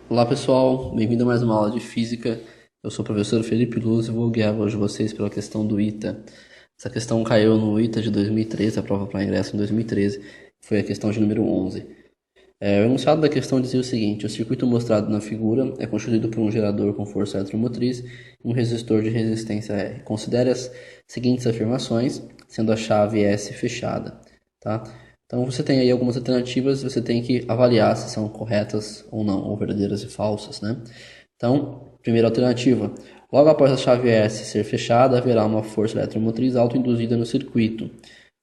Olá pessoal, bem-vindo a mais uma aula de Física. Eu sou o professor Felipe Luz e vou guiar hoje vocês pela questão do ITA. Essa questão caiu no ITA de 2013, a prova para ingresso em 2013, foi a questão de número 11. O enunciado da questão dizia o seguinte: o circuito mostrado na figura é constituído por um gerador com força eletromotriz e um resistor de resistência R. Considere as seguintes afirmações, sendo a chave S fechada. Tá? Então você tem aí algumas alternativas, você tem que avaliar se são corretas ou não, ou verdadeiras e falsas, né? Então, primeira alternativa: logo após a chave S ser fechada, haverá uma força eletromotriz autoinduzida no circuito.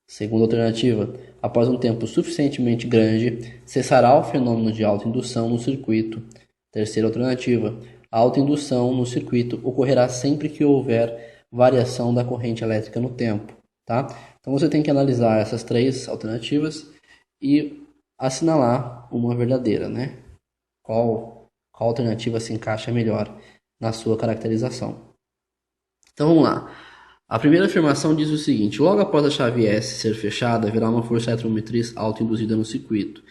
Segunda alternativa: após um tempo suficientemente grande, cessará o fenômeno de autoindução no circuito. Terceira alternativa: a autoindução no circuito ocorrerá sempre que houver variação da corrente elétrica no tempo. Tá? Então você tem que analisar essas três alternativas e assinalar uma verdadeira, né? Qual alternativa se encaixa melhor na sua caracterização. Então vamos lá. A primeira afirmação diz o seguinte: logo após a chave S ser fechada, haverá uma força eletromotriz autoinduzida no circuito.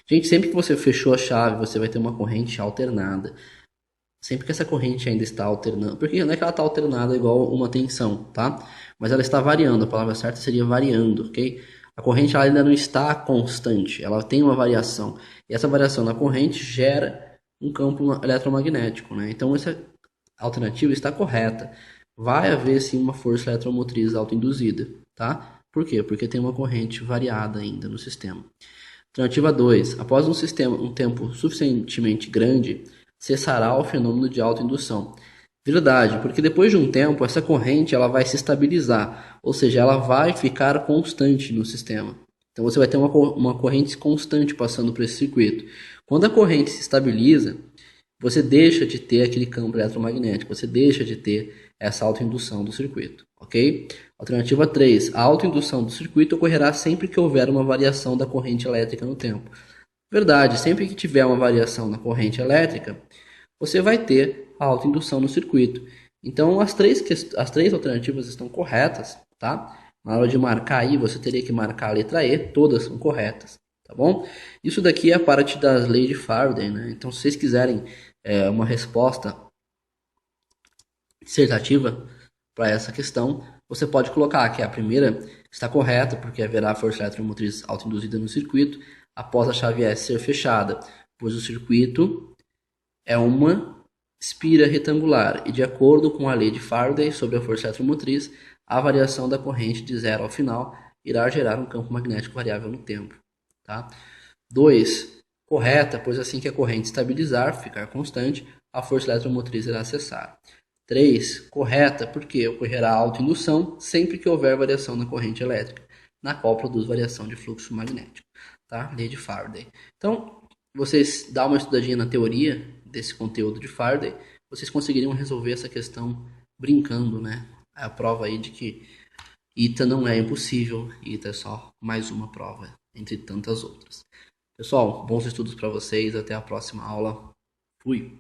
Gente, sempre que você fechou a chave, você vai ter uma corrente alternada. Sempre que essa corrente ainda está alternando, porque não é que ela está alternada igual uma tensão, tá? Mas ela está variando, a palavra certa seria variando, ok? A corrente ela ainda não está constante, ela tem uma variação. E essa variação na corrente gera um campo eletromagnético, né? Então essa alternativa está correta. Vai haver sim uma força eletromotriz autoinduzida, tá? Por quê? Porque tem uma corrente variada ainda no sistema. Alternativa 2. Após um tempo suficientemente grande, cessará o fenômeno de autoindução. Verdade, porque depois de um tempo essa corrente ela vai se estabilizar, ou seja, ela vai ficar constante no sistema. Então você vai ter uma corrente constante passando por esse circuito. Quando a corrente se estabiliza, você deixa de ter aquele campo eletromagnético, você deixa de ter essa autoindução do circuito, ok? Alternativa 3. A autoindução do circuito ocorrerá sempre que houver uma variação da corrente elétrica no tempo. Verdade, sempre que tiver uma variação na corrente elétrica, você vai ter a autoindução no circuito. Então, as três alternativas estão corretas, tá? Na hora de marcar aí, você teria que marcar a letra E, todas são corretas, tá bom? Isso daqui é a parte das leis de Faraday, né? Então, se vocês quiserem uma resposta dissertativa para essa questão, você pode colocar que a primeira está correta, porque haverá força eletromotriz autoinduzida no circuito após a chave S ser fechada, pois o circuito é uma espira retangular e, de acordo com a lei de Faraday sobre a força eletromotriz, a variação da corrente de zero ao final irá gerar um campo magnético variável no tempo. Tá? 2. Correta, pois assim que a corrente estabilizar, ficar constante, a força eletromotriz irá cessar. 3. Correta, porque ocorrerá autoindução sempre que houver variação na corrente elétrica, na qual produz variação de fluxo magnético. Tá? Lei de Faraday. Então, vocês dão uma estudadinha na teoria desse conteúdo de Faraday, vocês conseguiriam resolver essa questão brincando, né? A prova aí de que ITA não é impossível, ITA é só mais uma prova, entre tantas outras. Pessoal, bons estudos para vocês, até a próxima aula. Fui!